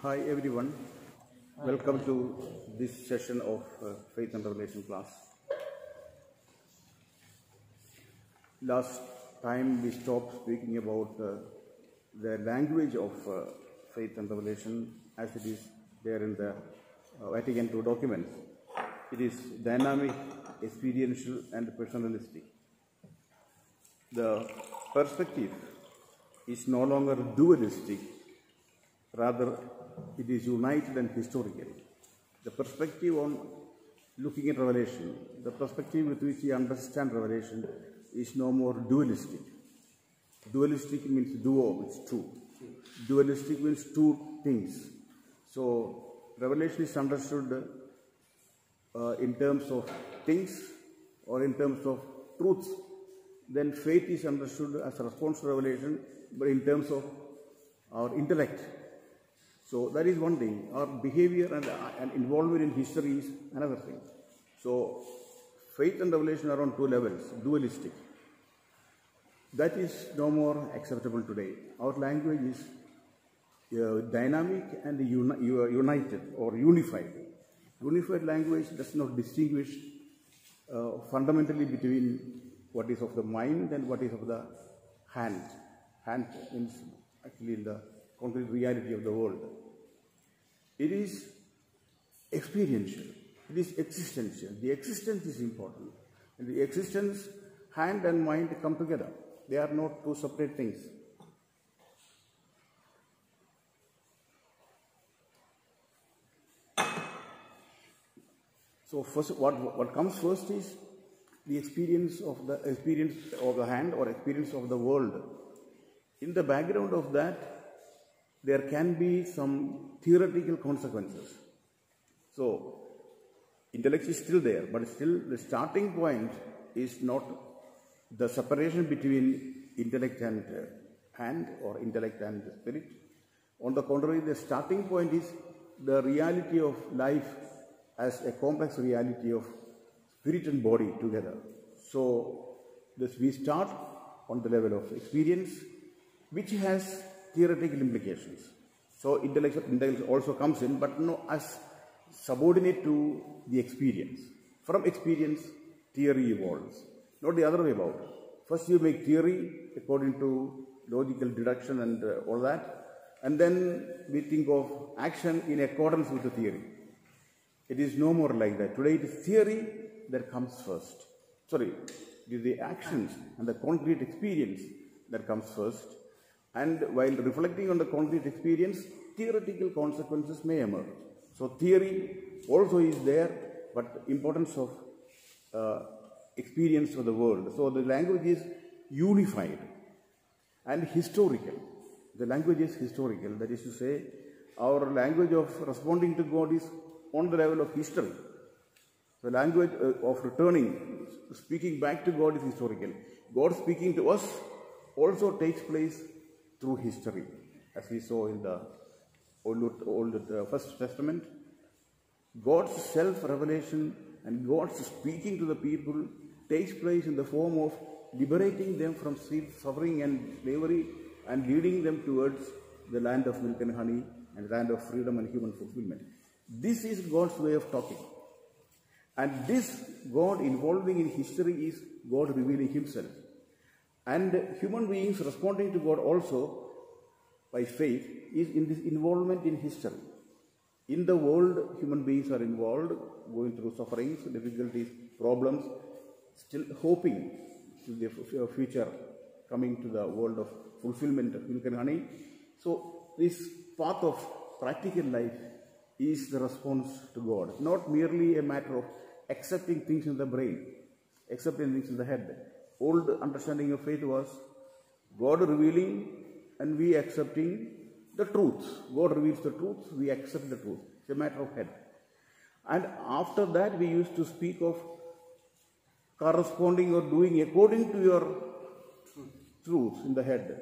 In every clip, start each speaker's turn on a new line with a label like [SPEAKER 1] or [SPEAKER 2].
[SPEAKER 1] Hi everyone, welcome to this session of Faith and Revelation class. Last time we stopped speaking about the language of Faith and Revelation as it is there in the Vatican II documents. It is dynamic, experiential and personalistic. The perspective is no longer dualistic, rather it is united and historical. The perspective on looking at Revelation, the perspective with which we understand Revelation is no more dualistic. Dualistic means duo, it's two. Dualistic means two things. So Revelation is understood in terms of things or in terms of truths. Then faith is understood as a response to Revelation, but in terms of our intellect. So that is one thing. Our behavior and involvement in history is another thing. So faith and revelation are on two levels, dualistic. That is no more acceptable today. Our language is dynamic and united or unified. Unified language does not distinguish fundamentally between what is of the mind and what is of the hand. Hand means actually the concrete reality of the world. It is experiential. It is existential. The existence is important. In the existence, hand and mind come together. They are not two separate things. So first, what comes first is the experience of the hand or experience of the world. In the background of that, there can be some theoretical consequences. So, intellect is still there, but still the starting point is not the separation between intellect and hand or intellect and spirit. On the contrary, the starting point is the reality of life as a complex reality of spirit and body together. So, we start on the level of experience, which has theoretical implications. So intellect also comes in, but no as subordinate to the experience. From experience, theory evolves. Not the other way about. First you make theory according to logical deduction and all that, and then we think of action in accordance with the theory. It is no more like that. Today it is theory that comes first. Sorry, it is the actions and the concrete experience that comes first. And while reflecting on the concrete experience, theoretical consequences may emerge. So theory also is there, but importance of experience of the world. So the language is unified and historical. The language is historical. That is to say, our language of responding to God is on the level of history. The language of returning, speaking back to God is historical. God speaking to us also takes place through history, as we saw in the Old First Testament. God's self-revelation and God's speaking to the people takes place in the form of liberating them from suffering and slavery and leading them towards the land of milk and honey and land of freedom and human fulfillment. This is God's way of talking. And this God involving in history is God revealing himself. And human beings responding to God also by faith is in this involvement in history. In the world, human beings are involved, going through sufferings, difficulties, problems, still hoping to the future, coming to the world of fulfillment of milk and honey. So this path of practical life is the response to God, not merely a matter of accepting things in the brain, accepting things in the head. Old understanding of faith was God revealing and we accepting the truth. God reveals the truth, we accept the truth. It's a matter of head. And after that we used to speak of corresponding or doing according to your truth in the head.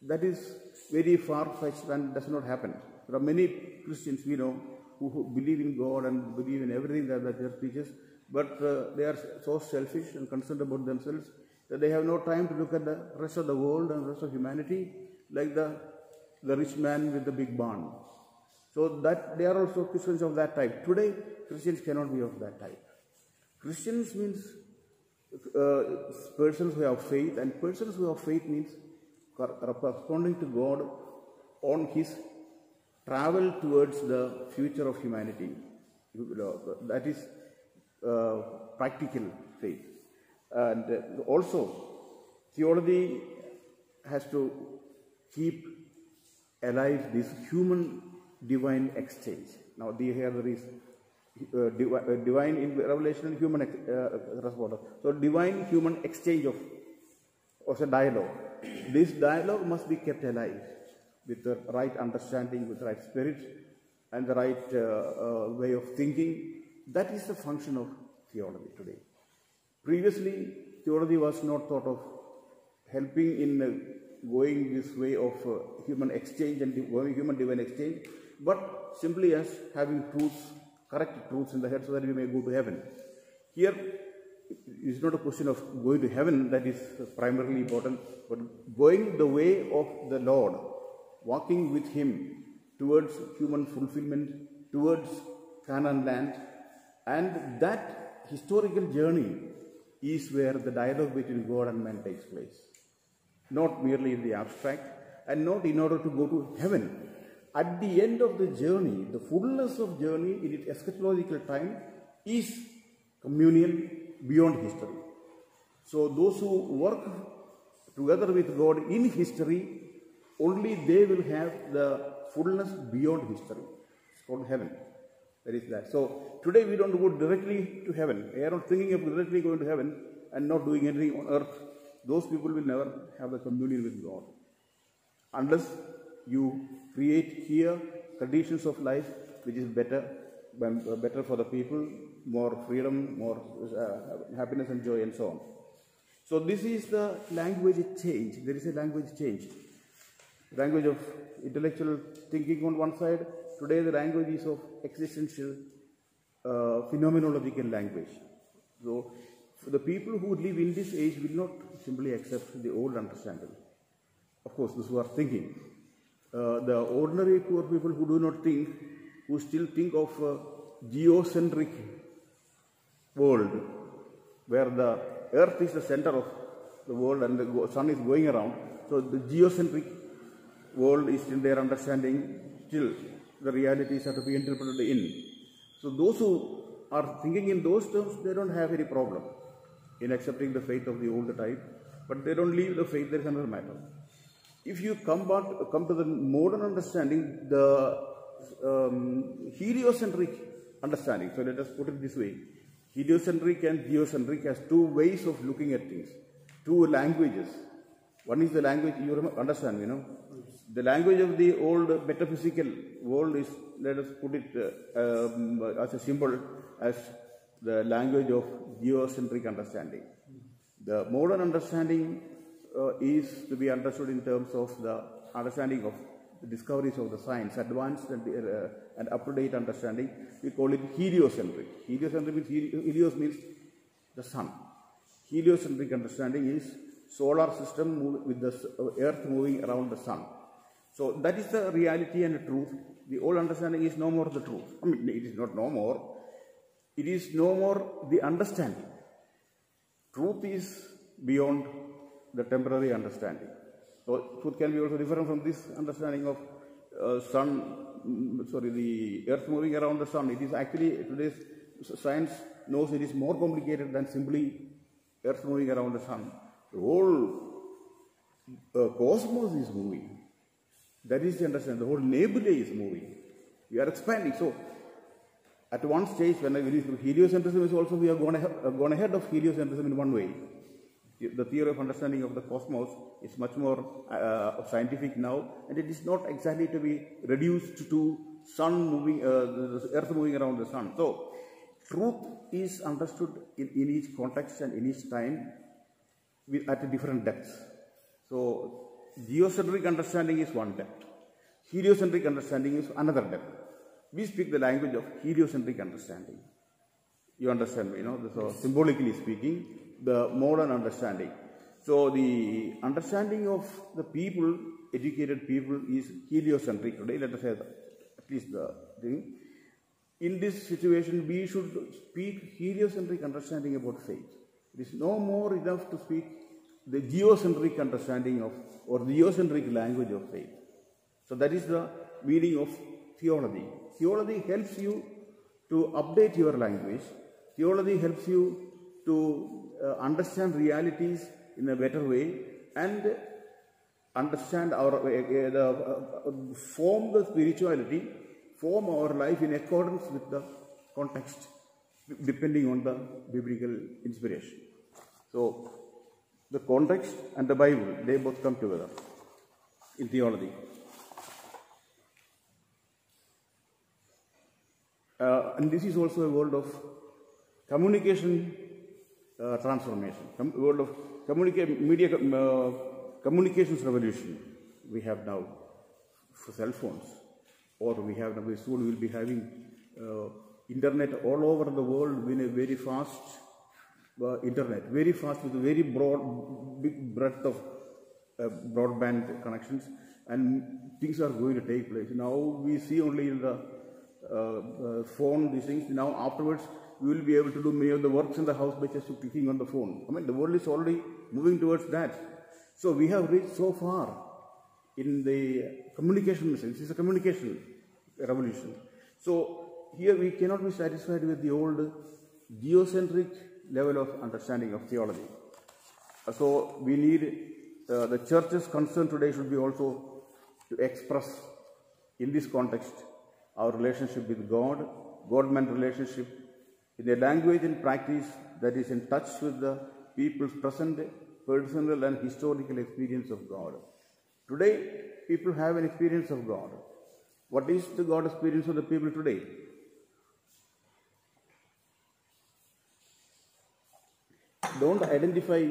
[SPEAKER 1] That is very far-fetched and does not happen. There are many Christians we know who believe in God and believe in everything that the church teaches, but they are so selfish and concerned about themselves that they have no time to look at the rest of the world and the rest of humanity, like the rich man with the big barn. So that they are also Christians of that type. Today, Christians cannot be of that type. Christians means persons who have faith, and persons who have faith means corresponding to God on His travel towards the future of humanity. That is practical faith. And also, theology has to keep alive this human-divine exchange. Now, here there is divine in revelation and human correspondence. So, divine-human exchange of a dialogue. This dialogue must be kept alive with the right understanding, with the right spirit, and the right way of thinking. That is the function of theology today. Previously, theology was not thought of helping in going this way of human exchange and human divine exchange, but simply as having truths, correct truths in the head so that we may go to heaven. Here, it's not a question of going to heaven that is primarily important, but going the way of the Lord, walking with Him towards human fulfillment, towards Canaan land, and that historical journey is where the dialogue between God and man takes place. Not merely in the abstract, and not in order to go to heaven. At the end of the journey, the fullness of journey in its eschatological time is communion beyond history. So those who work together with God in history, only they will have the fullness beyond history. It's called heaven. That is that. So today we don't go directly to heaven. We are not thinking of directly going to heaven and not doing anything on earth. Those people will never have the communion with God. Unless you create here conditions of life which is better for the people, more freedom, more happiness and joy and so on. So this is the language change. There is a language change. Language of intellectual thinking on one side. Today the language is of existential phenomenological language. So the people who live in this age will not simply accept the old understanding. Of course, those who are thinking. The ordinary poor people who do not think, who still think of a geocentric world, where the earth is the center of the world and the sun is going around. So the geocentric world is in their understanding. Still, the realities are to be interpreted in. So those who are thinking in those terms, they don't have any problem in accepting the faith of the old type, but they don't leave the faith. There is another matter. If you come to the modern understanding, the heliocentric understanding, so let us put it this way, heliocentric and geocentric has two ways of looking at things, two languages. One is the language, you understand, the language of the old metaphysical world is, let us put it as a symbol, as the language of geocentric understanding. The modern understanding is to be understood in terms of the understanding of the discoveries of the science, advanced and up-to-date understanding. We call it heliocentric. Heliocentric means, helios means the sun. Heliocentric understanding is solar system with the earth moving around the sun. So that is the reality and the truth. The old understanding is no more the truth. I mean, it is not no more. It is no more the understanding. Truth is beyond the temporary understanding. So truth can be also different from this understanding of the earth moving around the sun. It is actually, today's science knows it is more complicated than simply earth moving around the sun. The whole cosmos is moving. That is the understanding. The whole nebula is moving. We are expanding. So at one stage, when I believe heliocentrism is also, we have gone ahead of heliocentrism in one way. The theory of understanding of the cosmos is much more scientific now, and it is not exactly to be reduced to sun moving, the earth moving around the sun. So, truth is understood in each context and in each time at a different depths. So, geocentric understanding is one depth. Heliocentric understanding is another depth. We speak the language of heliocentric understanding. You understand, so symbolically speaking, the modern understanding. So the understanding of the people, educated people, is heliocentric today. Let us say that. At is the thing. In this situation, we should speak heliocentric understanding about faith. It is no more enough to speak the geocentric understanding of or the geocentric language of faith. So that is the meaning of theology. Theology helps you to update your language. Theology helps you to understand realities in a better way and understand our form the spirituality, form our life in accordance with the context, depending on the biblical inspiration. So the context and the Bible, they both come together in theology. And this is also a world of communication transformation, world of communications revolution. We have now for cell phones, or we have now soon we will be having internet all over the world in a very fast internet, very fast with a very big breadth of broadband connections, and things are going to take place. Now we see only in the phone these things. Now afterwards we will be able to do many of the works in the house by just clicking on the phone. I mean, the world is already moving towards that. So we have reached so far in the communication sense. It's a communication revolution. So here we cannot be satisfied with the old geocentric level of understanding of theology. So we need the church's concern today should be also to express in this context our relationship with God, God-man relationship in a language and practice that is in touch with the people's present personal and historical experience of God. Today, people have an experience of God. What is the God experience of the people today? Don't identify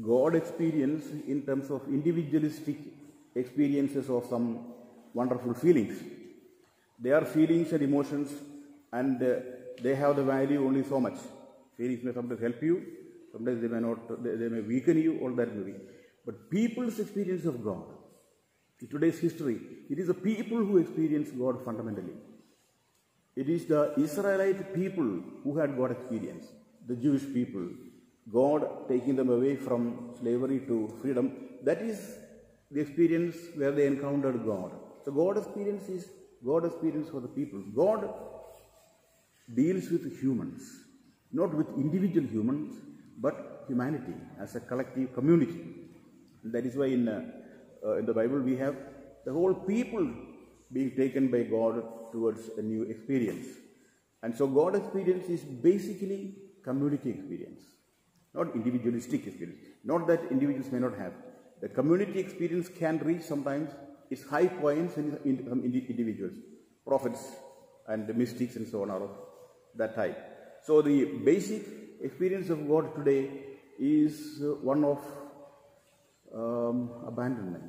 [SPEAKER 1] God experience in terms of individualistic experiences of some wonderful feelings. They are feelings and emotions, and they have the value only so much. Feelings may sometimes help you, sometimes they may not, they may weaken you, all that may be. But people's experience of God, in today's history, it is the people who experience God fundamentally. It is the Israelite people who had God experience, the Jewish people, God taking them away from slavery to freedom. That is the experience where they encountered God. So God experience is God experience for the people. God deals with humans, not with individual humans, but humanity as a collective community. And that is why in the Bible we have the whole people being taken by God towards a new experience. And so God experience is basically community experience, not individualistic experience. Not that individuals may not have. The community experience can reach sometimes its high points in individuals. Prophets and mystics and so on are of that type. So the basic experience of God today is one of abandonment.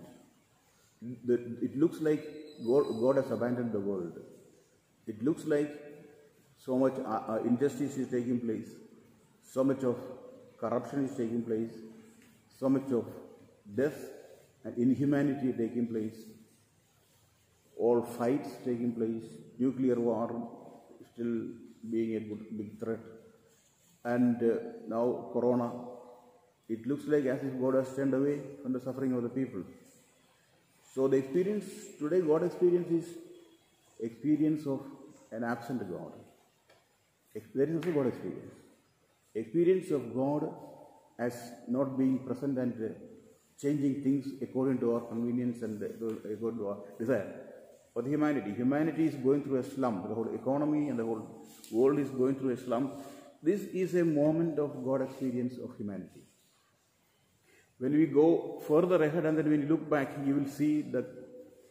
[SPEAKER 1] It looks like God has abandoned the world. It looks like so much injustice is taking place, so much of corruption is taking place, so much of death and inhumanity taking place, all fights taking place, nuclear war still being a big threat, and now Corona. It looks like as if God has turned away from the suffering of the people. So the experience today, God experience is experience of an absent God. There is also God experience. Experience of God as not being present and changing things according to our convenience and according to our desire. For the humanity is going through a slump. The whole economy and the whole world is going through a slump. This is a moment of God experience of humanity. When we go further ahead and then when you look back, you will see that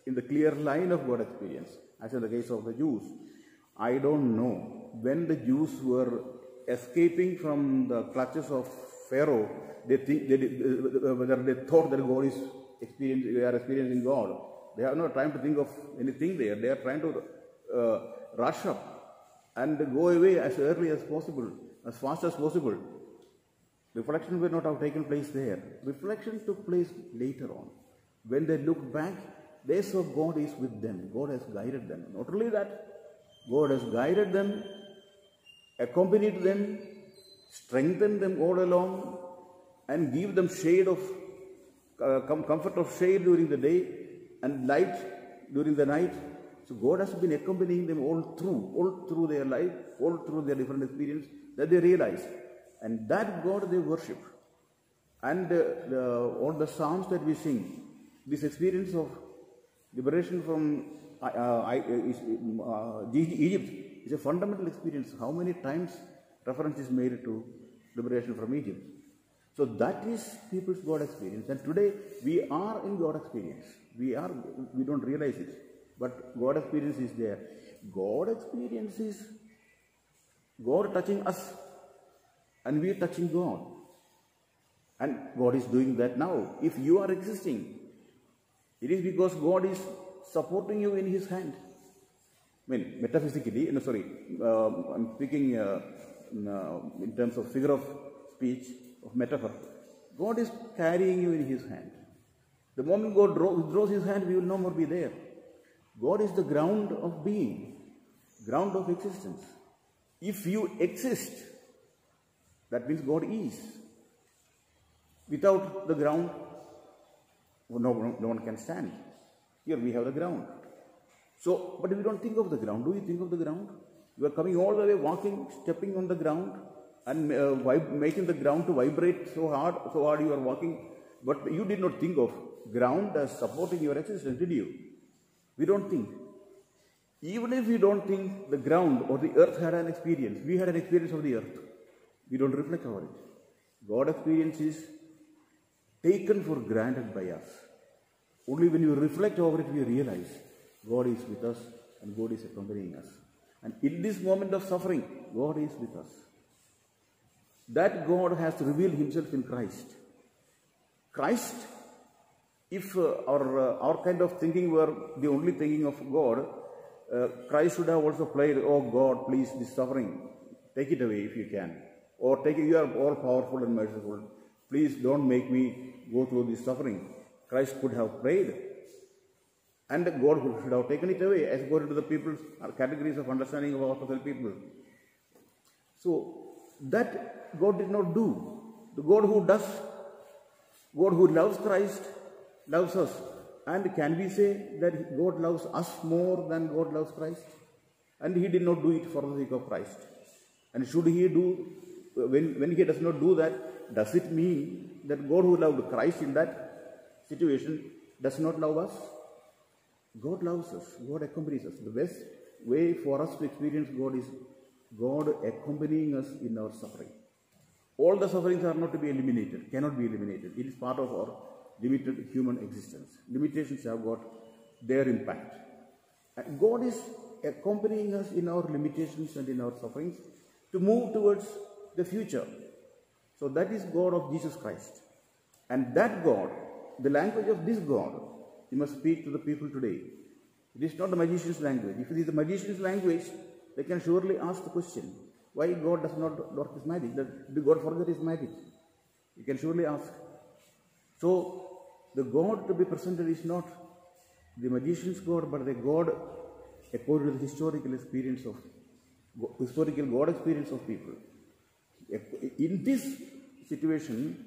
[SPEAKER 1] in the clear line of God experience, as in the case of the Jews. I don't know when the Jews were escaping from the clutches of Pharaoh, whether they thought that God is they are experiencing God. They have no time to think of anything there. They are trying to rush up and go away as early as possible, as fast as possible. Reflection will not have taken place there. Reflection took place later on. When they looked back they saw God is with them. God has guided them. Not only that, God has guided them, accompanied them, strengthened them all along, and give them shade of comfort of shade during the day and light during the night. So God has been accompanying them all through their life, all through their different experience that they realize. And that God they worship. And all the psalms that we sing, this experience of liberation from Egypt is a fundamental experience. How many times reference is made to liberation from Egypt? So that is people's God experience. And today we are in God experience. We don't realize it. But God experience is there. God experience is God touching us and we are touching God. And God is doing that now. If you are existing, it is because God is supporting you in His hand. I mean, metaphysically, I'm speaking in terms of figure of speech, of metaphor. God is carrying you in His hand. The moment God withdraws His hand, we will no more be there. God is the ground of being, ground of existence. If you exist, that means God is. Without the ground, no one can stand. Here we have the ground. So, but we don't think of the ground. Do you think of the ground? You are coming all the way, walking, stepping on the ground, and making the ground to vibrate so hard you are walking. But you did not think of ground as supporting your existence, did you? We don't think. Even if we don't think the ground or the earth had an experience, we had an experience of the earth. We don't reflect over it. God experience is taken for granted by us. Only when you reflect over it, we realize God is with us and God is accompanying us. And in this moment of suffering, God is with us. That God has revealed Himself in Christ. Christ, if our kind of thinking were the only thinking of God, Christ should have also played, oh God, please, this suffering, take it away if you can. Or take it, you are all powerful and merciful. Please don't make me go through this suffering. Christ could have prayed. And God should have taken it away as according to the people's categories of understanding of orthodox people. So that God did not do. The God who does, God who loves Christ, loves us. And can we say that God loves us more than God loves Christ? And He did not do it for the sake of Christ. And should He do, when He does not do that, does it mean that God who loved Christ in that situation does not love us? God loves us. God accompanies us. The best way for us to experience God is God accompanying us in our suffering. All the sufferings are not to be eliminated, cannot be eliminated. It is part of our limited human existence. Limitations have got their impact. And God is accompanying us in our limitations and in our sufferings to move towards the future. So that is God of Jesus Christ. And that God, the language of this God, He must speak to the people today. It is not the magician's language. If it is the magician's language, they can surely ask the question, why God does not work His magic? Did God forget His magic? You can surely ask. So, the God to be presented is not the magician's God, but the God according to the historical experience of, historical God experience of people. In this situation,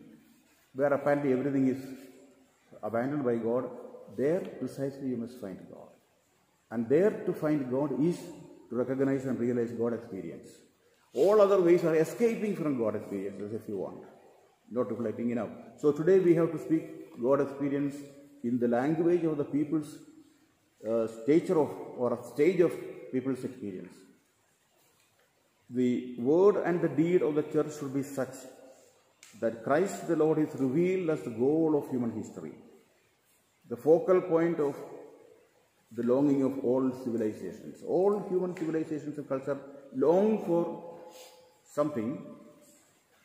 [SPEAKER 1] where apparently everything is abandoned by God, there precisely you must find God. And there to find God is to recognize and realize God experience. All other ways are escaping from God experiences if you want, not reflecting enough. So today we have to speak God experience in the language of the people's stature of, or a stage of people's experience. The word and the deed of the church should be such that Christ the Lord is revealed as the goal of human history, the focal point of the longing of all civilizations. All human civilizations and culture long for something.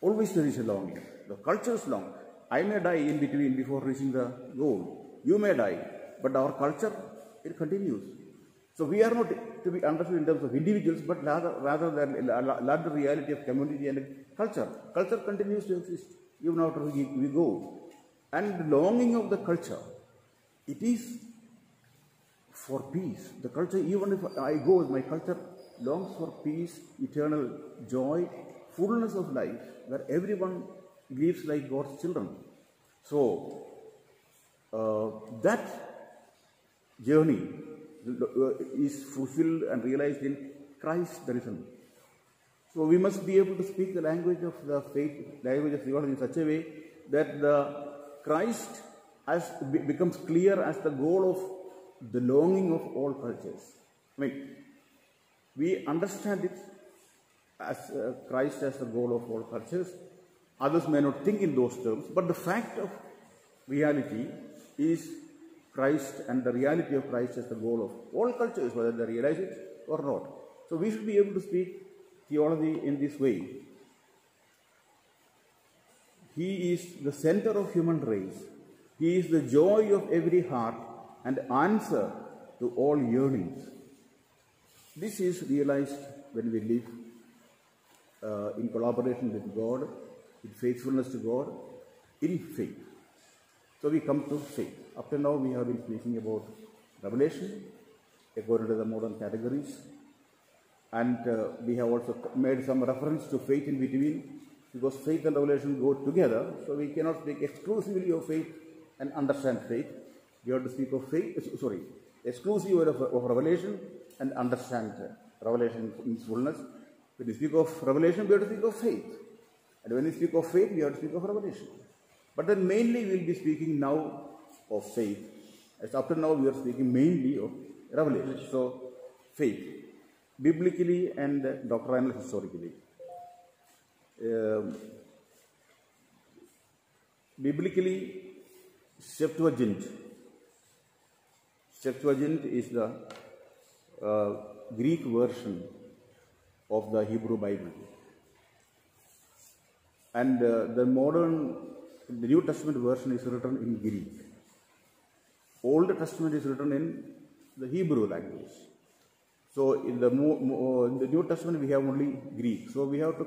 [SPEAKER 1] Always there is a longing. The cultures long. I may die in between before reaching the goal. You may die, but our culture, it continues. So we are not to be understood in terms of individuals, but rather than larger reality of community and culture. Culture continues to exist even after we go. And the longing of the culture, it is for peace. The culture, even if I go, my culture longs for peace, eternal joy, fullness of life, where everyone lives like God's children. So, that journey is fulfilled and realized in Christ the risen. So we must be able to speak the language of the faith, language of theology in such a way that the Christ becomes clear as the goal of the longing of all cultures. I mean, we understand it as Christ as the goal of all cultures. Others may not think in those terms, but the fact of reality is Christ, and the reality of Christ as the goal of all cultures, whether they realize it or not. So we should be able to speak theology in this way. He is the center of human race. He is the joy of every heart and answer to all yearnings. This is realized when we live in collaboration with God, in faithfulness to God, in faith. So we come to faith. Up to now we have been speaking about revelation according to the modern categories, and we have also made some reference to faith in between, because faith and revelation go together. So we cannot speak exclusively of faith and understand faith. We have to speak of faith, exclusively of revelation and understand revelation in its fullness. When we speak of revelation, we have to speak of faith. And when we speak of faith, we have to speak of revelation. But then mainly we will be speaking now of faith. As up to now we are speaking mainly of revelation. So, faith, biblically and doctrinal historically. Biblically, Septuagint is the Greek version of the Hebrew Bible. And the New Testament version is written in Greek. Old Testament is written in the Hebrew language. So in the New Testament we have only Greek. So we have to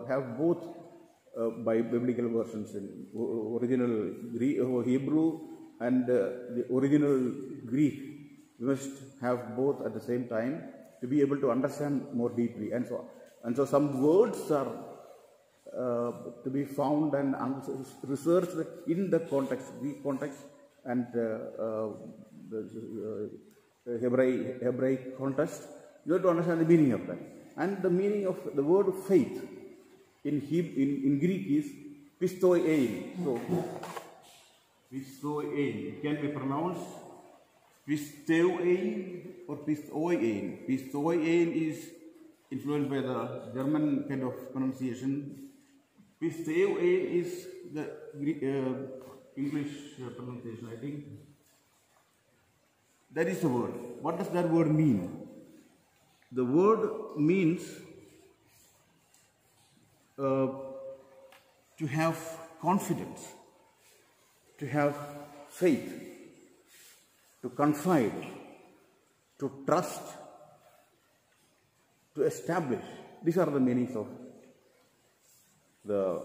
[SPEAKER 1] have both by biblical versions, in original Greek, Hebrew and the original Greek. We must have both at the same time to be able to understand more deeply, and so on. And so some words are to be found and researched in the context, Greek context, and the Hebraic context. You have to understand the meaning of that. And the meaning of the word faith in Greek is pistoein. So, pistoein. It can be pronounced pistoein or pistoein. Pistoein is influenced by the German kind of pronunciation. Pistoein is the Greek, English pronunciation, I think. That is the word. What does that word mean? The word means to have confidence, to have faith, to confide, to trust, to establish. These are the meanings of the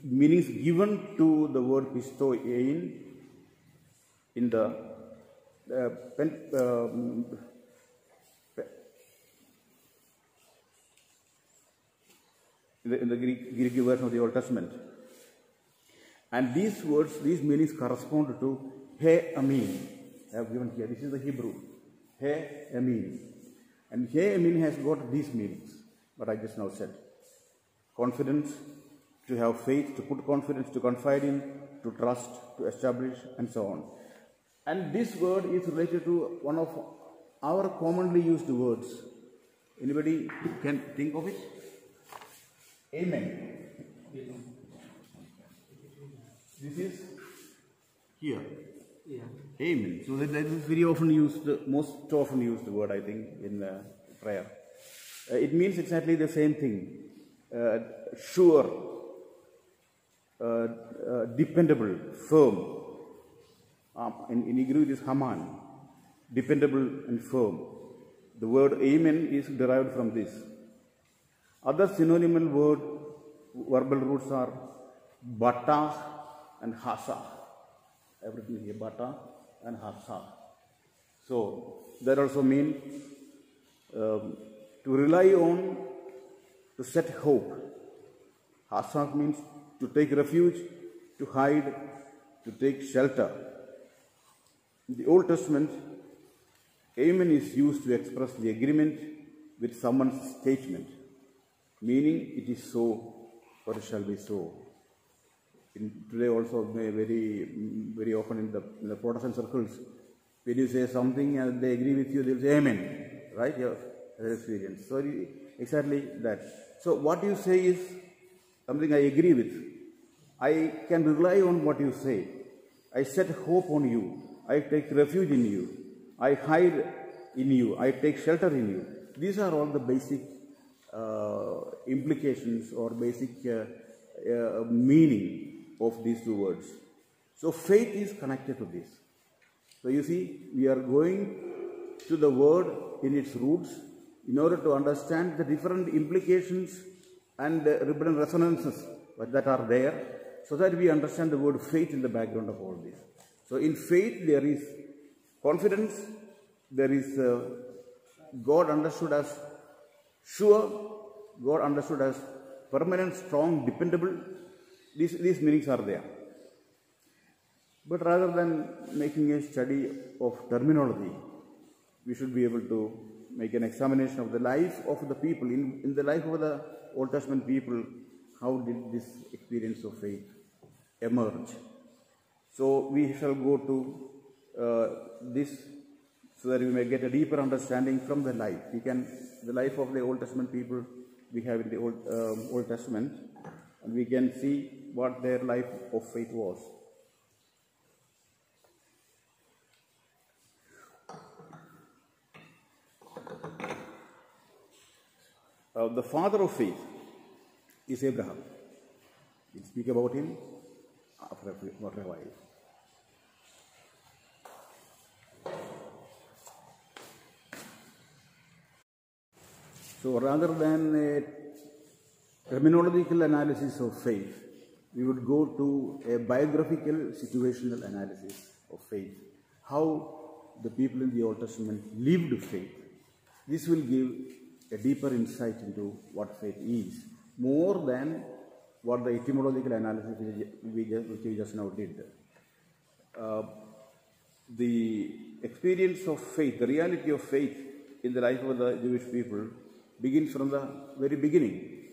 [SPEAKER 1] meanings given to the word pistoein in the in the Greek version of the Old Testament. And these words, these meanings correspond to He Amin. I have given here. This is the Hebrew. He Amin. And He Amin has got these meanings, what I just now said. Confidence, to have faith, to put confidence, to confide in, to trust, to establish, and so on. And this word is related to one of our commonly used words. Anybody can think of it? Amen. This is here. Yeah. Amen. So that is very often used, most often used word, I think, in prayer. It means exactly the same thing. Sure, dependable, firm. In Hebrew it is Haman, dependable and firm. The word amen is derived from this. Other synonymal verbal roots are bata and hasa. Everything here, bata and hasa. So that also means to rely on, to set hope. Hasaf means to take refuge, to hide, to take shelter. In the Old Testament, amen is used to express the agreement with someone's statement, meaning it is so or it shall be so. Today also very often in the Protestant circles, when you say something and they agree with you, they will say amen, right? Your experience. So exactly that. So what you say is something I agree with. I can rely on what you say. I set hope on you. I take refuge in you. I hide in you. I take shelter in you. These are all the basic implications or basic meaning of these two words. So faith is connected to this. So you see, we are going to the word in its roots in order to understand the different implications and different resonances that are there, so that we understand the word faith in the background of all this. So in faith there is confidence, there is God understood as sure, God understood as permanent, strong, dependable. These meanings are there. But rather than making a study of terminology, we should be able to make an examination of the life of the people. In the life of the Old Testament people, how did this experience of faith emerge? So we shall go to this so that we may get a deeper understanding from the life. The life of the Old Testament people we have in the Old Testament, and we can see what their life of faith was. The father of faith is Abraham. We'll speak about him after a while. So rather than a terminological analysis of faith, we would go to a biographical situational analysis of faith. How the people in the Old Testament lived faith. This will give a deeper insight into what faith is, more than what the etymological analysis which we just now did. The experience of faith, the reality of faith in the life of the Jewish people begins from the very beginning.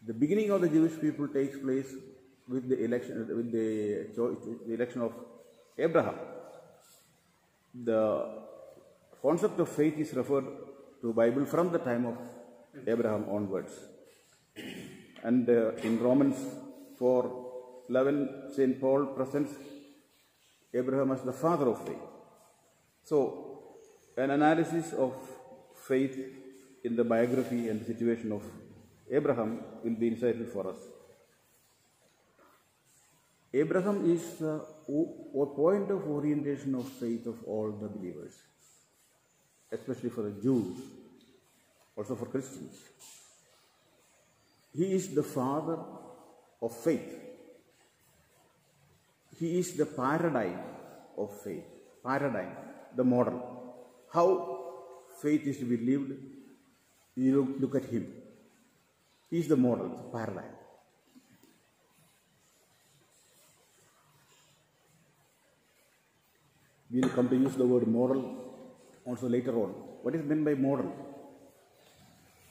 [SPEAKER 1] The beginning of the Jewish people takes place with the election of Abraham. The concept of faith is referred to Bible from the time of Abraham onwards. And in Romans 4:11, St. Paul presents Abraham as the father of faith. So, an analysis of faith in the biography and situation of Abraham will be insightful for us. Abraham is the point of orientation of faith of all the believers, especially for the Jews, also for Christians. He is the father of faith. He is the paradigm of faith. Paradigm, the model. How faith is to be lived, you look at him. He is the model, the paradigm. We will come to use the word model also later on. What is meant by model?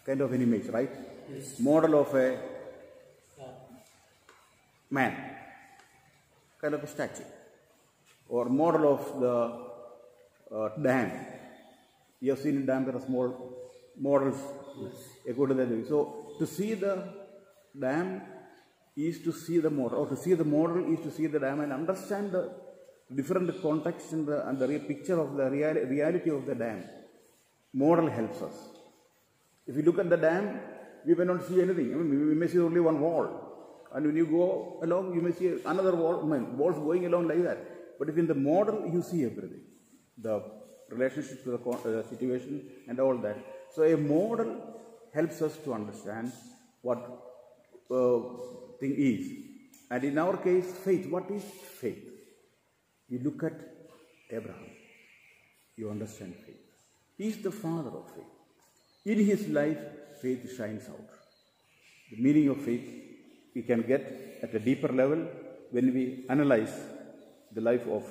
[SPEAKER 1] Kind of an image, right? Yes. Model of a man, kind of a statue, or model of the dam. You have seen in dam there are small models according to that. So to see the dam is to see the model, or to see the model is to see the dam and understand the different context and the real picture of the reality of the dam. Model helps us. If you look at the dam, we may not see anything. I mean, we may see only one wall. And when you go along, you may see another wall, walls going along like that. But if in the model, you see everything. The relationship to the situation and all that. So a model helps us to understand what thing is. And in our case, faith. What is faith? We look at Abraham. you understand faith. He is the father of faith. In his life, faith shines out. The meaning of faith we can get at a deeper level when we analyze the life of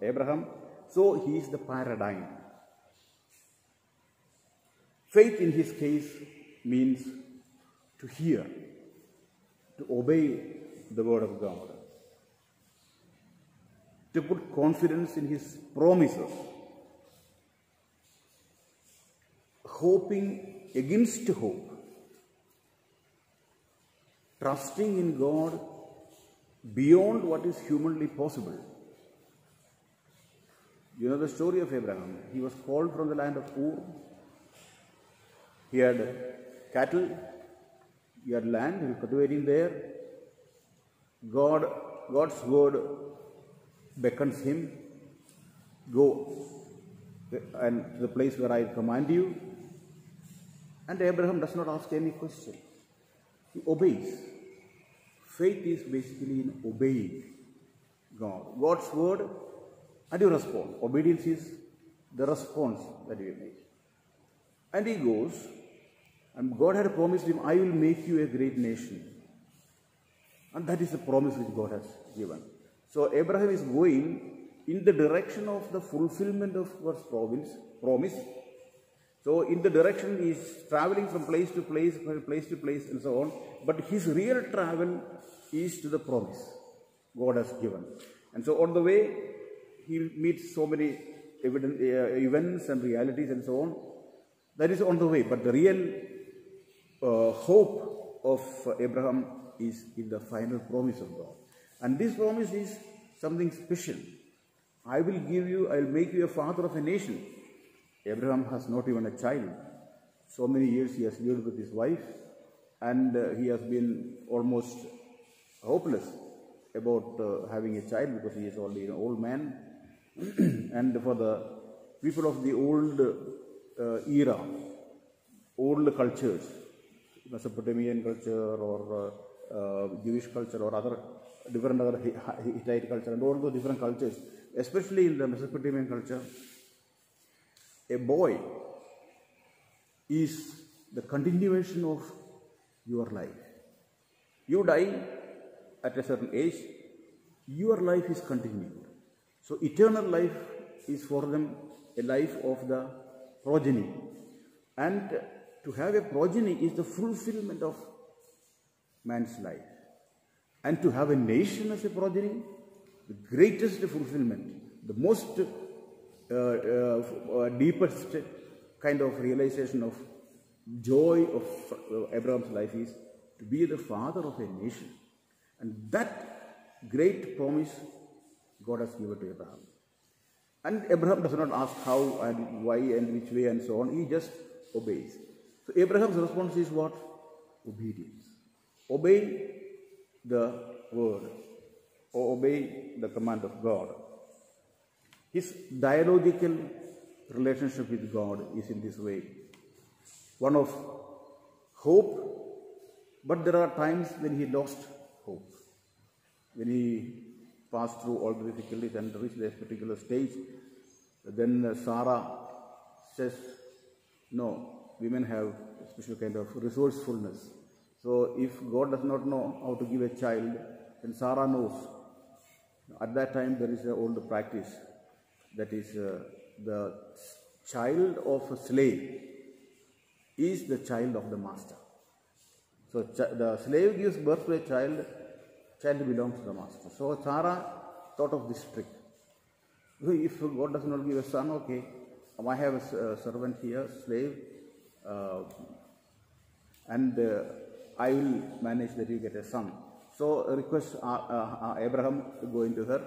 [SPEAKER 1] Abraham. So he is the paradigm. Faith in his case means to hear, to obey the word of God, to put confidence in his promises, hoping against hope, trusting in God beyond what is humanly possible. You know the story of Abraham. He was called from the land of Ur. He had cattle, he had land, he was cultivating there. God's word beckons him, go and to the place where I command you. And Abraham does not ask any question. He obeys. Faith is basically in obeying God. God's word, and you respond. Obedience is the response that you make. And he goes, and God had promised him, I will make you a great nation. And that is the promise which God has given. So Abraham is going in the direction of the fulfillment of God's promise. So in the direction he is traveling from place to place, and so on. But his real travel is to the promise God has given. And so on the way, he meets so many events and realities and so on. That is on the way. But the real hope of Abraham is in the final promise of God. And this promise is something special. I will make you a father of a nation. Abraham has not even a child. So many years he has lived with his wife, and he has been almost hopeless about having a child because he is already an old man. And for the people of the old era, old cultures, Mesopotamian culture or Jewish culture or other Hittite culture and all those different cultures, especially in the Mesopotamian culture, a boy is the continuation of your life. You die at a certain age, your life is continued. So eternal life is for them a life of the progeny. And to have a progeny is the fulfillment of man's life. And to have a nation as a progeny, the greatest fulfillment, the most deepest kind of realization of joy of Abraham's life is to be the father of a nation. And that great promise God has given to Abraham. And Abraham does not ask how and why and which way and so on. He just obeys. So Abraham's response is what? Obedience. Obey the word, or obey the command of God. His dialogical relationship with God is in this way. One of hope, but there are times when he lost hope. When he passed through all the difficulties and reached a particular stage, then Sarah says, no, women have a special kind of resourcefulness. So if God does not know how to give a child, then Sarah knows. At that time there is an old practice, that is the child of a slave is the child of the master. So the slave gives birth to a child belongs to the master. So Sarah thought of this trick. If God does not give a son, okay, I have a servant here, slave, and I will manage that you get a son. So request Abraham to go into her,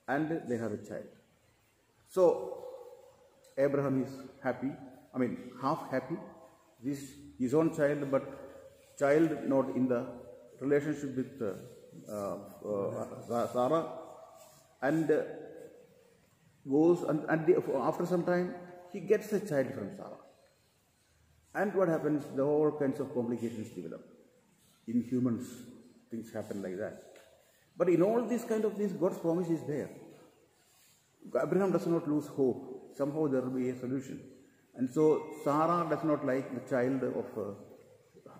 [SPEAKER 1] and they have a child. So Abraham is happy, half happy. This is his own child, but child not in the relationship with Sarah, and goes and after some time he gets a child from Sarah. And what happens? The all kinds of complications develop. In humans, things happen like that. But in all these kind of things, God's promise is there. Abraham does not lose hope. Somehow there will be a solution. And so Sarah does not like the child of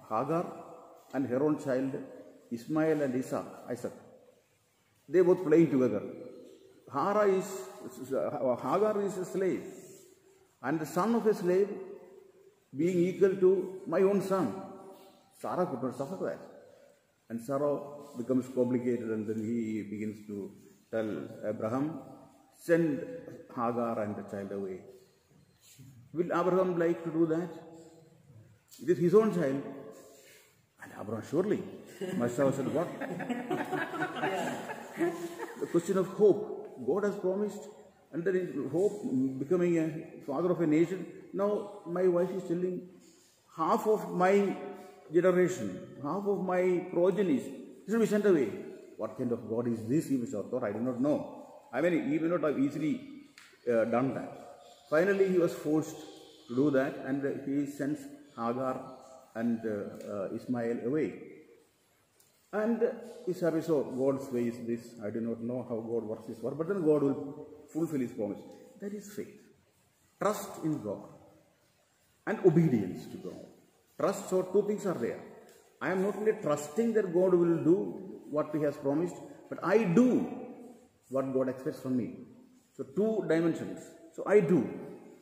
[SPEAKER 1] Hagar and her own child Ismail and Isaac. They both playing together. Hagar is a slave, and the son of a slave being equal to my own son. Sarah could not suffer that. And Sarah becomes complicated, and then he begins to tell Abraham, send Hagar and the child away. Will Abraham like to do that? It is his own child. And Abraham surely must have said, what? The question of hope. God has promised, and there is hope, becoming a father of a nation. Now my wife is telling, half of my generation, half of my progenies should be sent away. What kind of God is this? He thought, I do not know. I mean, he may not have easily done that. Finally, he was forced to do that, and he sends Hagar and Ismail away. And Isaac, so God's way is this. I do not know how God works his work, but then God will fulfill his promise. That is faith. Trust in God and obedience to God. Trust, so two things are there. I am not only trusting that God will do what he has promised, but I do what God expects from me. So two dimensions. So I do.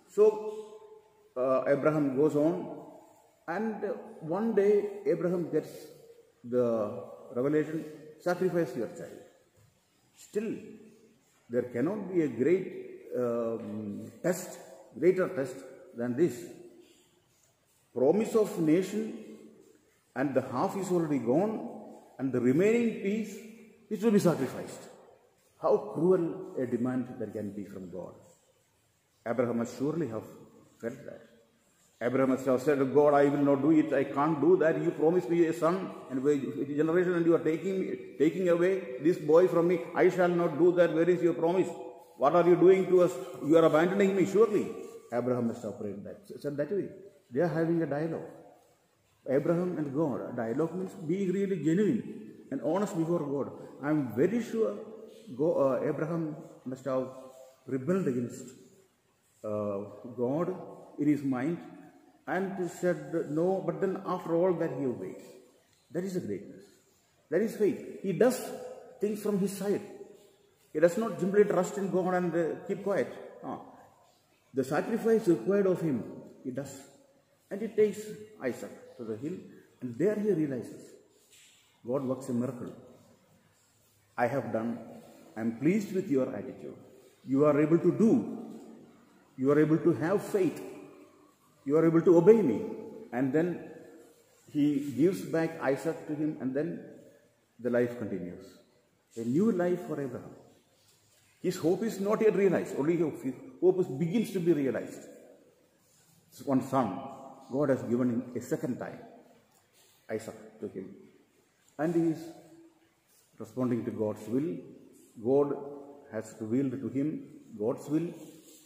[SPEAKER 1] So Abraham goes on, and one day Abraham gets the revelation, sacrifice your child. Still, there cannot be a greater test than this. Promise of nation, and the half is already gone, and the remaining piece is to be sacrificed. How cruel a demand there can be from God. Abraham must surely have felt that. Abraham must have said, God, I will not do it. I can't do that. You promised me a son and a generation, and you are taking away this boy from me. I shall not do that. Where is your promise? What are you doing to us? You are abandoning me, surely. Abraham must have prayed that. Said that way. They are having a dialogue. Abraham and God. A dialogue means being really genuine and honest before God. I am very sure Abraham must have rebelled against God in his mind, and said no, but then after all that he obeys. That is a greatness. That is faith. He does things from his side. He does not simply trust in God and keep quiet. The sacrifice required of him, he does. And he takes Isaac to the hill, and there he realizes God works a miracle. I have done. I am pleased with your attitude. You are able to do. You are able to have faith. You are able to obey me. And then he gives back Isaac to him, and then the life continues. A new life for Abraham. His hope is not yet realized. Only his hope begins to be realized. This one son, God has given him a second time, Isaac, to him. And he is responding to God's will. God has revealed to him God's will.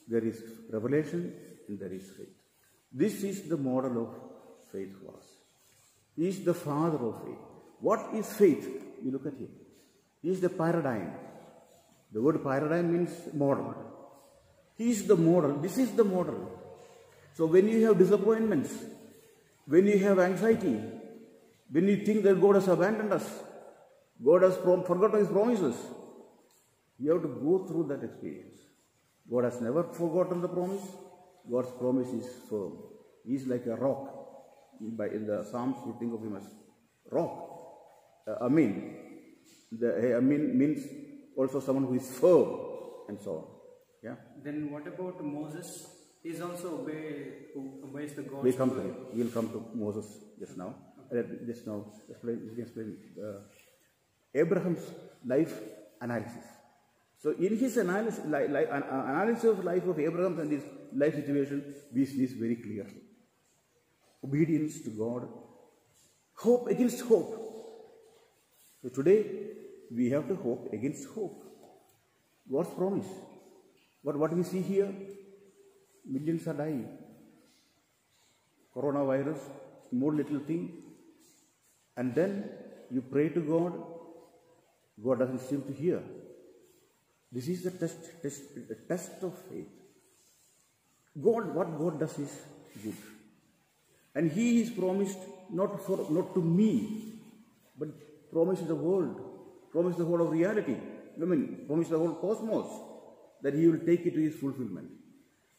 [SPEAKER 1] There is revelation and there is faith. This is the model of faith for us. He is the father of faith. What is faith? You look at him. He is the paradigm. The word paradigm means model. He is the model. This is the model. So when you have disappointments, when you have anxiety, when you think that God has abandoned us, God has forgotten his promises, you have to go through that experience. God has never forgotten the promise. God's promise is firm. He is like a rock. In the Psalms, we think of him as rock. Amin. The Amin means also someone who is firm, and so on. Yeah.
[SPEAKER 2] Then what about Moses? He is also obeys the God.
[SPEAKER 1] We will come to Moses just now. Explain Abraham's life analysis. So in his analysis of life of Abraham and his life situation, we see this very clearly. Obedience to God, hope against hope. So today we have to hope against hope. God's promise. But what we see here, millions are dying. Coronavirus, more little thing. And then you pray to God, God doesn't seem to hear. This is the test of faith. What God does is good. And He is promised not to me, but promised the world, promised the whole of reality. I mean, promised the whole cosmos, that He will take it to His fulfillment.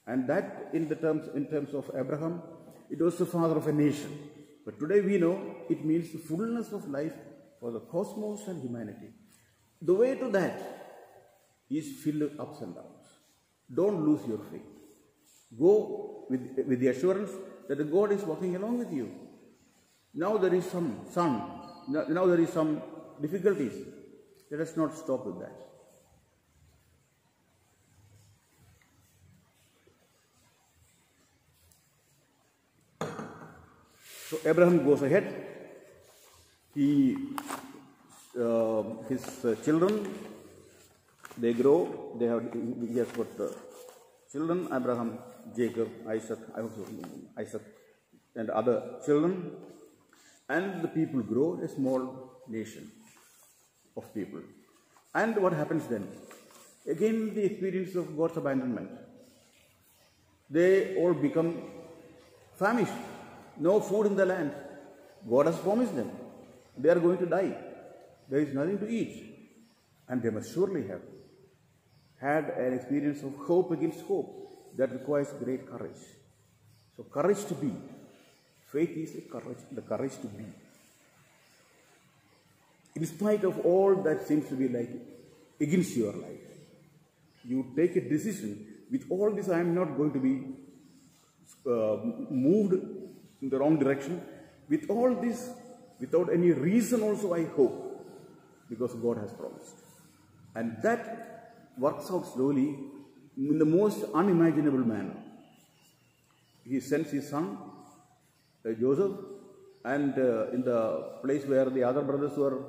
[SPEAKER 1] And that in terms of Abraham, it was the father of a nation. But today we know it means the fullness of life for the cosmos and humanity. The way to that is filled with ups and downs. Don't lose your faith. Go with the assurance that the God is walking along with you. Now there is some sun. Now there is some difficulties. Let us not stop with that. So Abraham goes ahead. His children, they grow. He has got children: Abraham, Jacob, Isaac, and other children. And the people grow, a small nation of people. And what happens then? Again, the experience of God's abandonment. They all become famished. No food in the land. God has promised them. They are going to die. There is nothing to eat. And they must surely have had an experience of hope against hope that requires great courage. So courage to be. Faith is the courage to be. In spite of all that seems to be like against your life, you take a decision. With all this, I am not going to be moved in the wrong direction. With all this, without any reason also, I hope, because God has promised. And that works out slowly in the most unimaginable manner. He sends his son, Joseph, and in the place where the other brothers were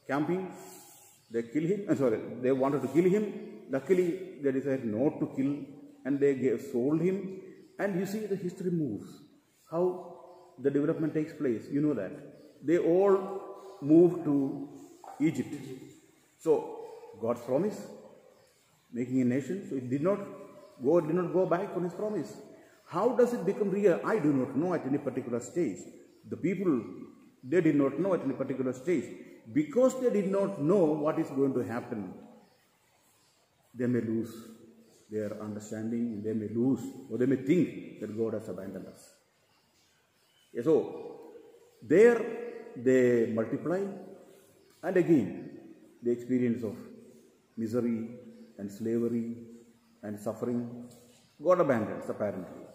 [SPEAKER 1] camping, they kill him. They wanted to kill him. Luckily, they decided not to kill, and they sold him. And you see, the history moves. How the development takes place, you know that. They all moved to Egypt. So, God's promise, making a nation, so God did not go back on His promise. How does it become real? I do not know at any particular stage. The people, they did not know at any particular stage. Because they did not know what is going to happen, they may lose their understanding, they may lose, or they may think that God has abandoned us. So, there they multiply, and again, the experience of misery and slavery and suffering, God abandons apparently.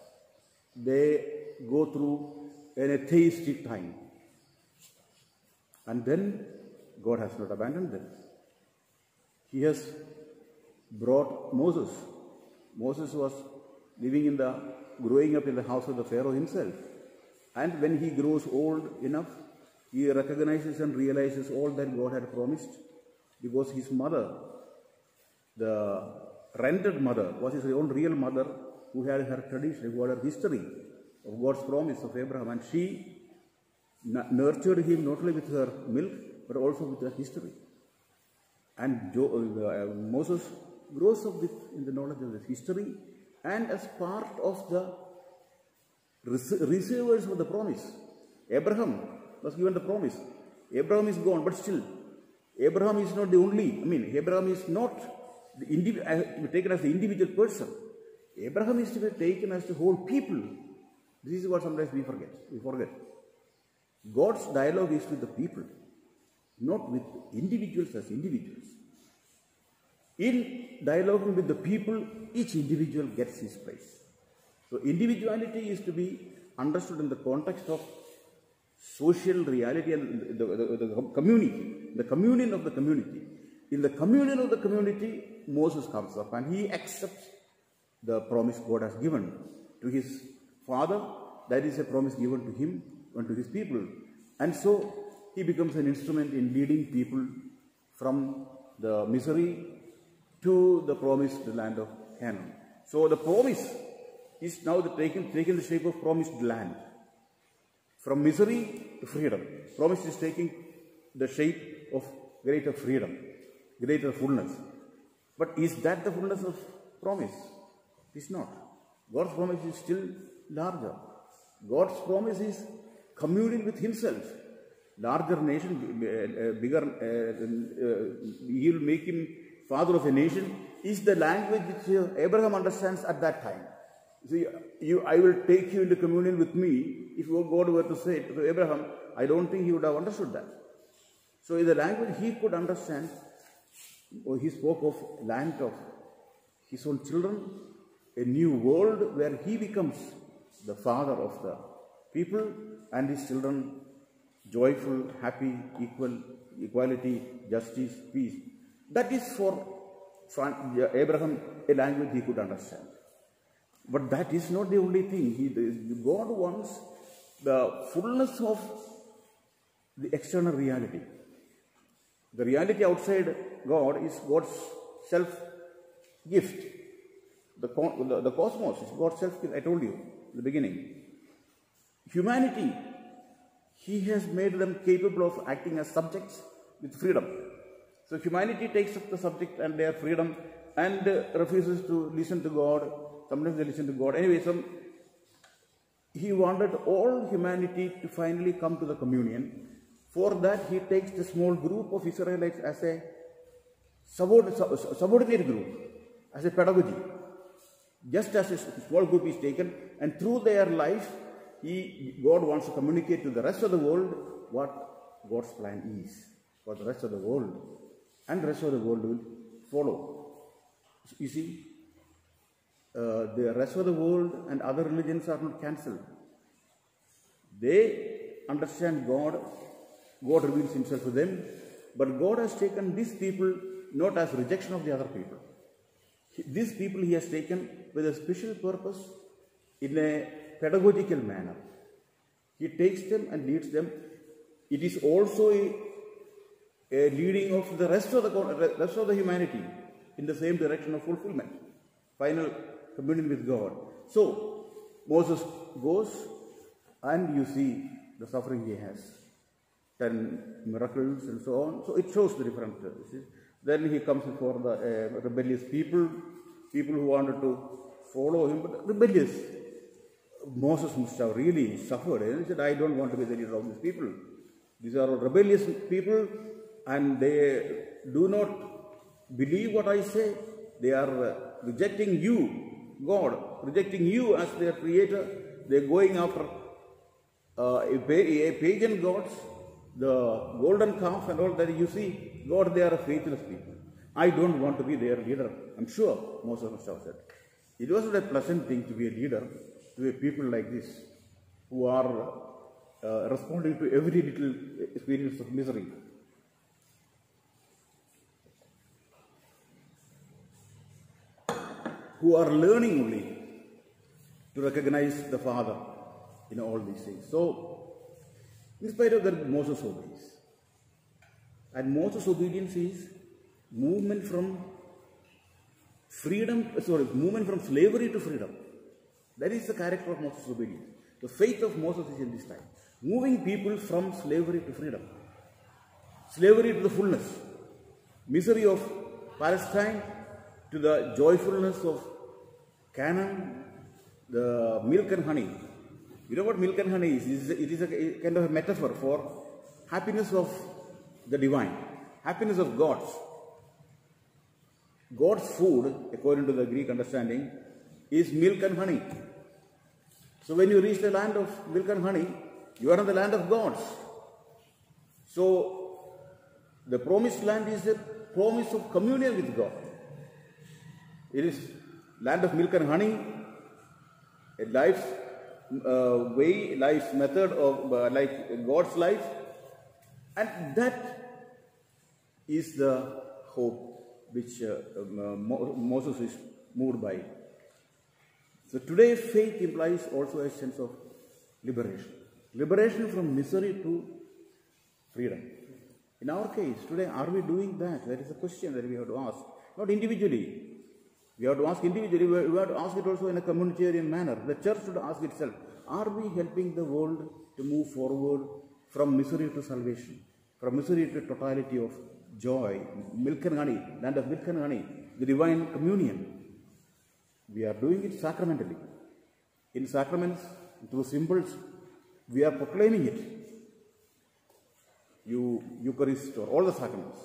[SPEAKER 1] They go through an atheistic time, and then God has not abandoned them. He has brought Moses. Moses was growing up in the house of the Pharaoh himself. And when he grows old enough, he recognizes and realizes all that God had promised, because his mother, the rented mother, was his own real mother, who had her tradition, who had her history of God's promise of Abraham. And she nurtured him not only with her milk, but also with her history. And Moses grows up in the knowledge of this history, and as part of the receivers of the promise. Abraham was given the promise. Abraham is gone, but still, Abraham is not the only, Abraham is not taken as the individual person. Abraham is to be taken as the whole people. This is what sometimes we forget. God's dialogue is with the people, not with individuals as individuals. In dialoguing with the people, each individual gets his place. So individuality is to be understood in the context of social reality and the community, the communion of the community. In the communion of the community, Moses comes up and he accepts the promise God has given to his father. That is a promise given to him and to his people. And so he becomes an instrument in leading people from the misery to the promised land of Canaan. So the promise is now taken the shape of promised land. From misery to freedom. Promise is taking the shape of greater freedom, greater fullness. But is that the fullness of promise? It's not. God's promise is still larger. God's promise is communion with himself. Larger nation, bigger, he will make him father of a nation, is the language which Abraham understands at that time. See, I will take you into communion with me. If God were to say to Abraham, I don't think he would have understood that. So in the language he could understand, he spoke of land of his own children, a new world where he becomes the father of the people and his children joyful, happy, equality, justice, peace. That is for Abraham a language he could understand. But that is not the only thing. God wants the fullness of the external reality. The reality outside God is God's self-gift. The cosmos is God's self-gift, I told you in the beginning. Humanity, he has made them capable of acting as subjects with freedom. So humanity takes up the subject and their freedom and refuses to listen to God. Sometimes they listen to God. Anyway, he wanted all humanity to finally come to the communion. For that, he takes the small group of Israelites as a subordinate group, as a pedagogy. Just as a small group is taken, and through their life, God wants to communicate to the rest of the world what God's plan is for the rest of the world. And the rest of the world will follow. You see, the rest of the world and other religions are not cancelled. They understand God. God reveals himself to them. But God has taken these people not as rejection of the other people. These people he has taken with a special purpose in a pedagogical manner. He takes them and leads them. It is also a leading of the rest of the humanity in the same direction of fulfillment, final communion with God. So Moses goes, and you see the suffering he has, 10 miracles and so on. So it shows the different. Then he comes before the rebellious people who wanted to follow him, but rebellious. Moses must have really suffered. And he said, I don't want to be the leader of these people. These are rebellious people, and they do not believe what I say. They are rejecting you, God, rejecting you as their creator. They are going after pagan gods, the golden calf and all that. You see, God, they are a faithless people. I don't want to be their leader. I'm sure Moses must have said. It wasn't a pleasant thing to be a leader to a people like this, who are responding to every little experience of misery. Who are learning only to recognize the Father in all these things. So, in spite of that, Moses obeys. And Moses' obedience is movement from movement from slavery to freedom. That is the character of Moses' obedience. The faith of Moses is in this time. Moving people from slavery to freedom. Slavery to the fullness. Misery of Palestine to the joyfulness of Canaan, the milk and honey. You know what milk and honey is? It is a kind of a metaphor for happiness of the divine, happiness of God's. God's food, according to the Greek understanding, is milk and honey. So when you reach the land of milk and honey, you are in the land of gods. So the promised land is a promise of communion with God. It is land of milk and honey, a life's life's method of like God's life, and that is the hope which Moses is moved by. So today faith implies also a sense of liberation. Liberation from misery to freedom. In our case, today, are we doing that? That is a question that we have to ask. Not individually. We have to ask individually, we have to ask it also in a communitarian manner. The church should ask itself, are we helping the world to move forward from misery to salvation? From misery to totality of joy, milk and honey, land of milk and honey. the divine communion. We are doing it sacramentally. In sacraments, through symbols, we are proclaiming it. Eucharist or all the sacraments.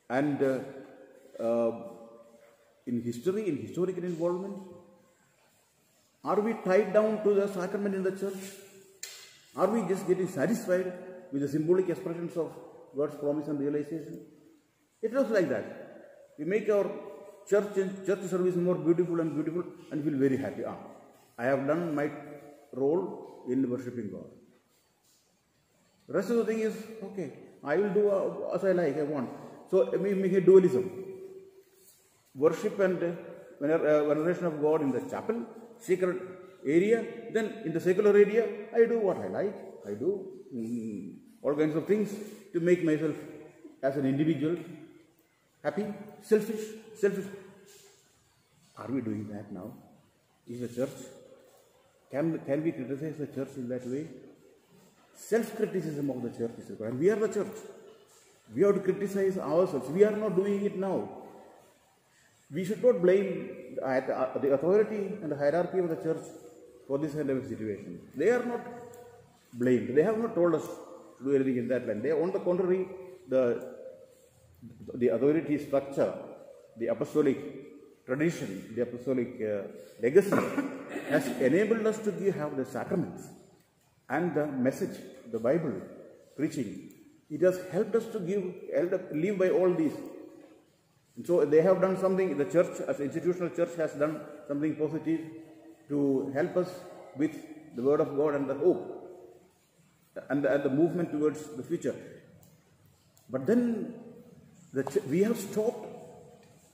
[SPEAKER 1] And in history, in historical involvement, are we tied down to the sacrament in the church? Are we just getting satisfied with the symbolic expressions of God's promise and realization? It looks like that. We make our church service more beautiful and feel very happy. I have done my role in worshipping God. The rest of the thing is, okay, I will do as I like, I want. So we make a dualism. Worship and veneration of God in the chapel, sacred area, then in the secular area, I do what I like. I do all kinds of things to make myself as an individual happy, selfish. Are we doing that now? Is the church? Can we criticize the church in that way? Self-criticism of the church is required. And we are the church. We have to criticize ourselves. We are not doing it now. We should not blame the authority and the hierarchy of the church for this kind of a situation. They are not blamed. They have not told us to do anything in that line. They, on the contrary, the authority structure, the apostolic tradition, the apostolic legacy has enabled us to have the sacraments and the message, the Bible, preaching. It has helped us to live by all these. And so they have done something, the church, as an institutional church, has done something positive to help us with the Word of God and the hope and the movement towards the future. But then we have stopped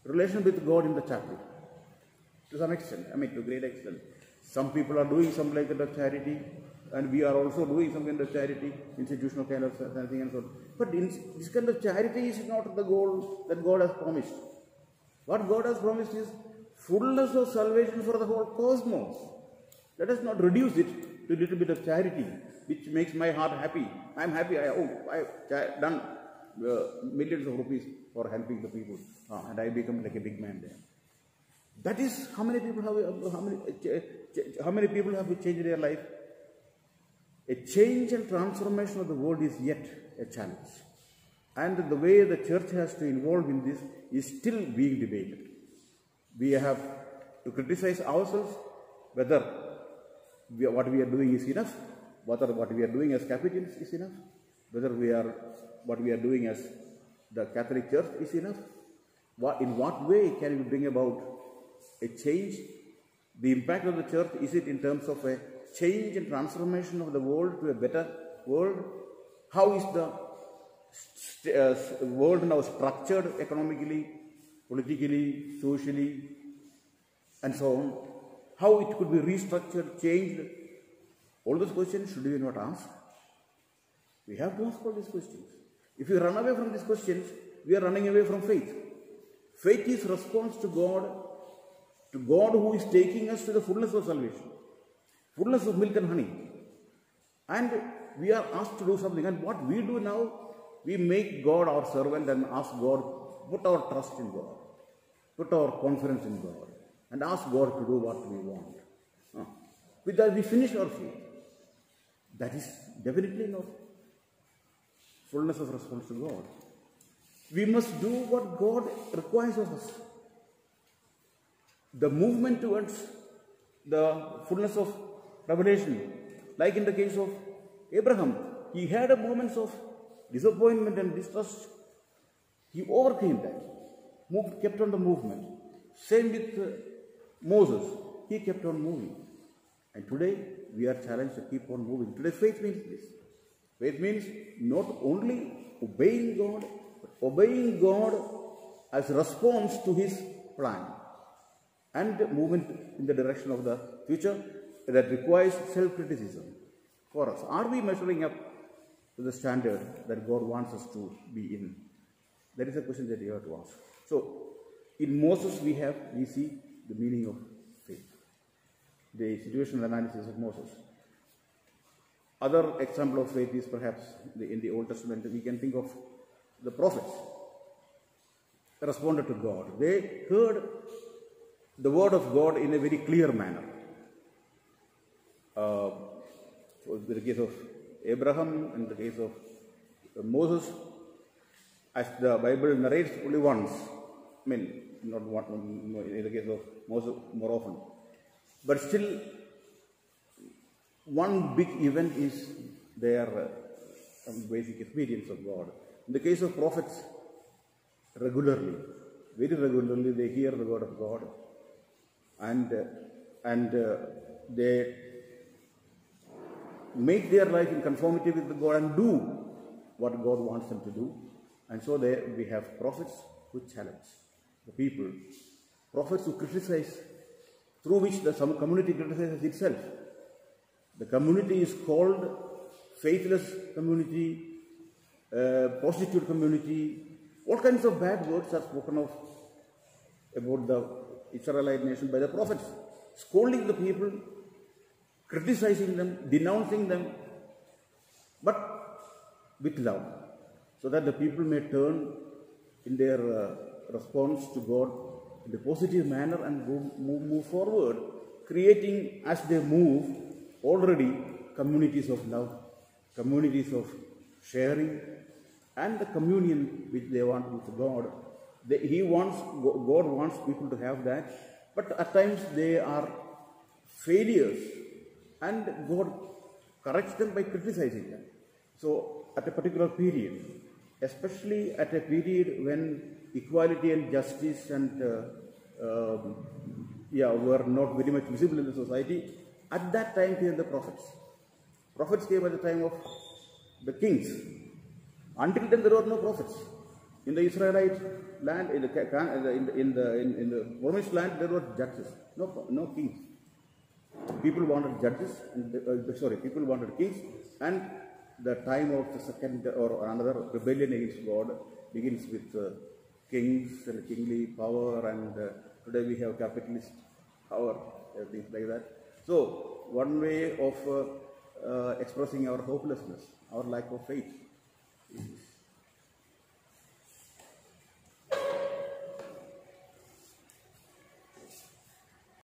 [SPEAKER 1] relation with God in the chapel to some extent, to a great extent. Some people are doing some like that of charity, and we are also doing some kind of charity, institutional kind of thing and so on. But this kind of charity is not the goal that God has promised. What God has promised is fullness of salvation for the whole cosmos. Let us not reduce it to a little bit of charity, which makes my heart happy. I am happy. I have done millions of rupees for helping the people, and I become like a big man there. That is how many people have changed their life. A change and transformation of the world is yet a challenge. And the way the church has to involve in this is still being debated. We have to criticize ourselves whether what we are doing is enough, whether what we are doing as Capuchins is enough, whether what we are doing as the Catholic Church is enough. In what way can we bring about a change? The impact of the church, is it in terms of a change and transformation of the world to a better world? How is the world now structured economically, politically, socially, and so on? How it could be restructured, changed? All those questions should we not ask? We have to ask all these questions. If we run away from these questions, we are running away from faith. Faith is response to God who is taking us to the fullness of salvation. Fullness of milk and honey. And we are asked to do something. And what we do now, we make God our servant and ask God, put our trust in God, put our confidence in God, and ask God to do what we want. With that, we finish our faith. That is definitely not fullness of response to God. We must do what God requires of us. The movement towards the fullness of revelation, like in the case of Abraham, he had moments of disappointment and distrust. He overcame that, kept on the movement. Same with Moses, he kept on moving. And today we are challenged to keep on moving. Today faith means this. Faith means not only obeying God, but obeying God as a response to His plan and movement in the direction of the future that requires self-criticism for us. Are we measuring up to the standard that God wants us to be in? That is a question that you have to ask. So, in Moses we see the meaning of faith, the situational analysis of Moses. Other example of faith is perhaps in the Old Testament. We can think of the prophets. responded to God. They heard the word of God in a very clear manner. In the case of Abraham, in the case of Moses, as the Bible narrates only once, I mean, not one, in the case of Moses more often, but still one big event is their basic experience of God. In the case of prophets, regularly, very regularly, they hear the word of God, and they make their life in conformity with God and do what God wants them to do. And so we have prophets who challenge the people, prophets who criticize, through which the community criticizes itself. The community is called faithless community, prostitute community. All kinds of bad words are spoken of about the Israelite nation by the prophets, scolding the people, criticizing them, denouncing them, but with love, so that the people may turn in their response to God in a positive manner and move forward, creating, as they move, already communities of love, communities of sharing, and the communion which they want with God. God wants people to have that, but at times they are failures, and God corrects them by criticizing them. So at a particular period, especially at a period when equality and justice and were not very much visible in the society, at that time came the prophets. Prophets came at the time of the kings. Until then, there were no prophets. In the Israelite land, in the promised land, there were judges, no kings. People wanted judges, and people wanted kings, and the time of the second or another rebellion against God begins with kings and kingly power, and today we have capitalist power, things like that. So, one way of expressing our hopelessness, our lack of faith,